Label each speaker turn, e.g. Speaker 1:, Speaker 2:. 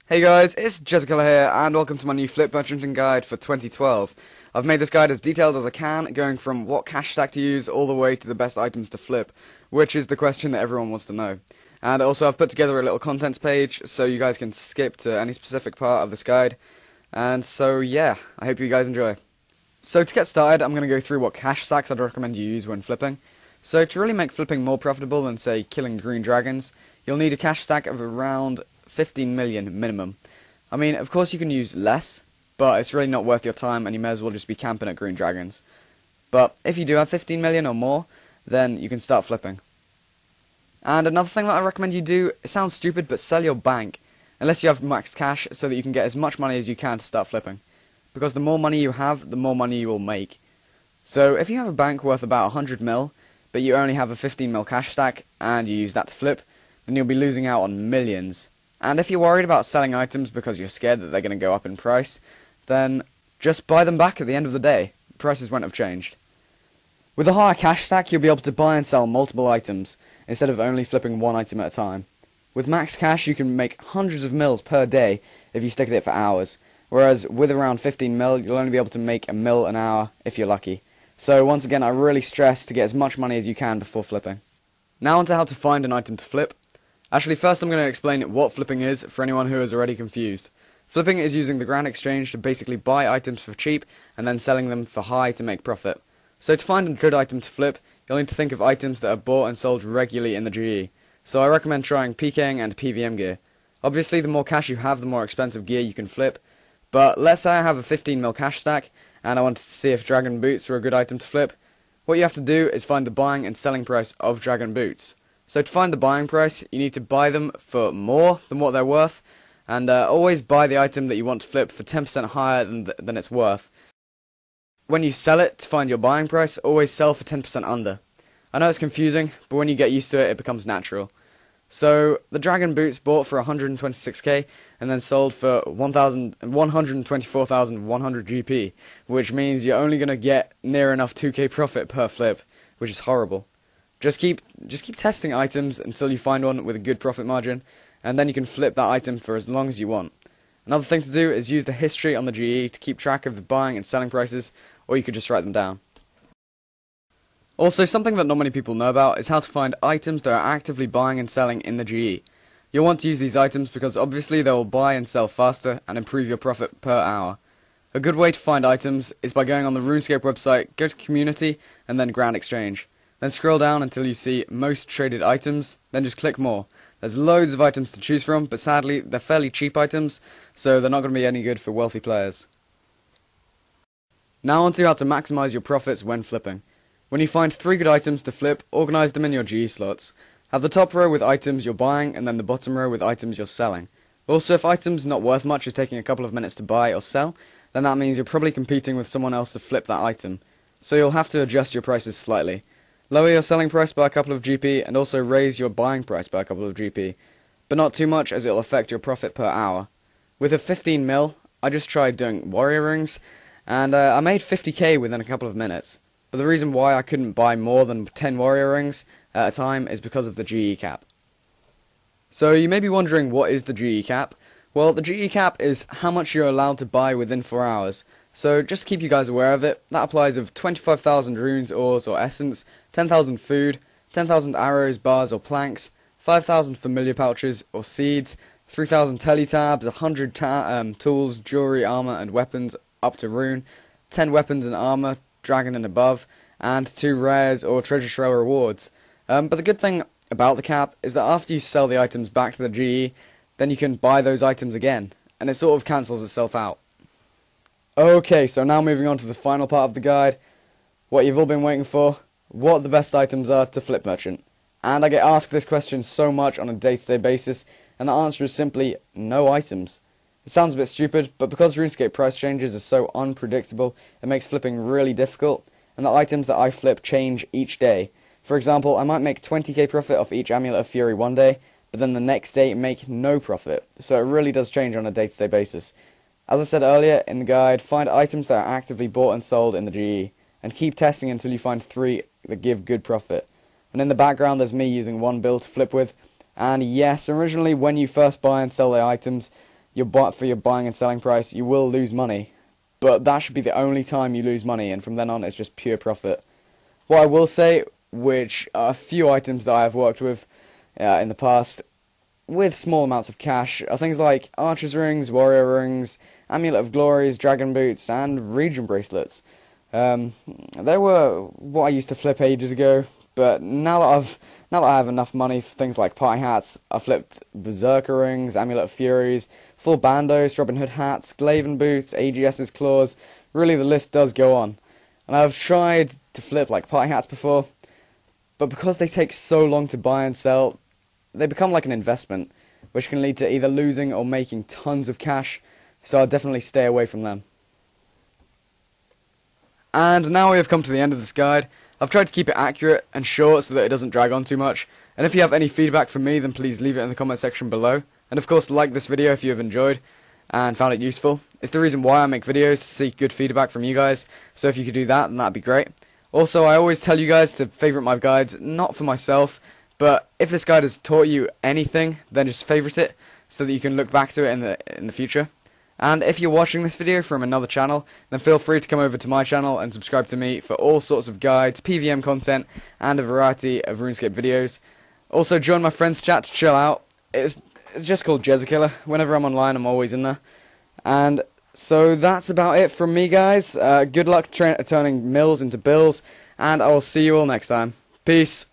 Speaker 1: Hey guys, it's ZEZIMA here, and welcome to my new flip merchanting guide for 2012. I've made this guide as detailed as I can, going from what cash stack to use all the way to the best items to flip, which is the question that everyone wants to know. And also I've put together a little contents page, so you guys can skip to any specific part of this guide. And so yeah, I hope you guys enjoy. So to get started, I'm going to go through what cash stacks I'd recommend you use when flipping. So to really make flipping more profitable than, say, killing green dragons, you'll need a cash stack of around 15 million minimum. I mean, of course you can use less, but it's really not worth your time and you may as well just be camping at green dragons. But if you do have 15 million or more, then you can start flipping. And another thing that I recommend you do, it sounds stupid, but sell your bank, unless you have maxed cash, so that you can get as much money as you can to start flipping. Because the more money you have, the more money you will make. So if you have a bank worth about 100 mil, but you only have a 15 mil cash stack, and you use that to flip, then you'll be losing out on millions. And if you're worried about selling items because you're scared that they're going to go up in price, then just buy them back at the end of the day. Prices won't have changed. With a higher cash stack, you'll be able to buy and sell multiple items, instead of only flipping one item at a time. With max cash, you can make hundreds of mils per day if you stick at it for hours, whereas with around 15 mil, you'll only be able to make a mil an hour if you're lucky. So once again, I really stress to get as much money as you can before flipping. Now onto how to find an item to flip. Actually, first I'm going to explain what flipping is for anyone who is already confused. Flipping is using the grand exchange to basically buy items for cheap and then selling them for high to make profit. So to find a good item to flip, you'll need to think of items that are bought and sold regularly in the GE. So I recommend trying PKING and PVM gear. Obviously, the more cash you have, the more expensive gear you can flip. But let's say I have a 15 mil cash stack and I wanted to see if dragon boots were a good item to flip. What you have to do is find the buying and selling price of dragon boots. So to find the buying price, you need to buy them for more than what they're worth, and always buy the item that you want to flip for 10% higher than it's worth. When you sell it to find your buying price, always sell for 10% under. I know it's confusing, but when you get used to it, it becomes natural. So the dragon boots bought for 126k and then sold for 124,100 GP, which means you're only going to get near enough 2k profit per flip, which is horrible. Just keep testing items until you find one with a good profit margin, and then you can flip that item for as long as you want. Another thing to do is use the history on the GE to keep track of the buying and selling prices, or you could just write them down. Also, something that not many people know about is how to find items that are actively buying and selling in the GE. You'll want to use these items because obviously they will buy and sell faster and improve your profit per hour. A good way to find items is by going on the Runescape website, go to Community, and then Grand Exchange. Then scroll down until you see most traded items, then just click more. There's loads of items to choose from, but sadly they're fairly cheap items, so they're not going to be any good for wealthy players. Now onto how to maximize your profits when flipping. When you find 3 good items to flip, organize them in your GE slots. Have the top row with items you're buying, and then the bottom row with items you're selling. Also, if items not worth much are taking a couple of minutes to buy or sell, then that means you're probably competing with someone else to flip that item, so you'll have to adjust your prices slightly. Lower your selling price by a couple of GP and also raise your buying price by a couple of GP, but not too much as it will affect your profit per hour. With a 15 mil, I just tried doing warrior rings, and I made 50k within a couple of minutes. But the reason why I couldn't buy more than 10 warrior rings at a time is because of the GE cap. So you may be wondering, what is the GE cap? Well, the GE cap is how much you're allowed to buy within 4 hours. So just to keep you guys aware of it, that applies of 25,000 runes, ores or essence, 10,000 food, 10,000 arrows, bars or planks, 5,000 familiar pouches or seeds, 3,000 teletabs, 100 tools, jewelry, armor and weapons up to rune, 10 weapons and armor, dragon and above, and 2 rares or treasure trail rewards. But the good thing about the cap is that after you sell the items back to the GE, then you can buy those items again, and it sort of cancels itself out. Okay, so now moving on to the final part of the guide, what you've all been waiting for, what the best items are to flip merchant. And I get asked this question so much on a day-to-day basis, and the answer is simply no items. It sounds a bit stupid, but because RuneScape price changes are so unpredictable, it makes flipping really difficult, and the items that I flip change each day. For example, I might make 20k profit off each Amulet of Fury one day, but then the next day make no profit, so it really does change on a day-to-day basis. As I said earlier in the guide, find items that are actively bought and sold in the GE, and keep testing until you find 3 that give good profit. And in the background there's me using one build to flip with, and yes, originally when you first buy and sell the items, for your buying and selling price, you will lose money. But that should be the only time you lose money, and from then on it's just pure profit. What I will say, which are a few items that I have worked with in the past, with small amounts of cash, are things like Archer's Rings, Warrior Rings, Amulet of Glories, Dragon Boots, and Region Bracelets. They were what I used to flip ages ago, but now that I have enough money for things like party hats, I flipped Berserker Rings, Amulet of Furies, full bandos, Robin Hood hats, Glaven Boots, AGS's Claws. Really, the list does go on. And I've tried to flip like party hats before, but because they take so long to buy and sell, they become like an investment, which can lead to either losing or making tons of cash, so I'll definitely stay away from them. And now we have come to the end of this guide. I've tried to keep it accurate and short so that it doesn't drag on too much, and if you have any feedback from me, then please leave it in the comment section below, and of course like this video if you have enjoyed and found it useful. It's the reason why I make videos, to seek good feedback from you guys, so if you could do that, then that'd be great. Also, I always tell you guys to favourite my guides, not for myself, but if this guide has taught you anything, then just favourite it, so that you can look back to it in the future. And if you're watching this video from another channel, then feel free to come over to my channel and subscribe to me for all sorts of guides, PVM content, and a variety of RuneScape videos. Also, join my friends chat to chill out. It's just called Jezekiller. Whenever I'm online, I'm always in there. And so that's about it from me, guys. Good luck turning mills into bills, and I will see you all next time. Peace.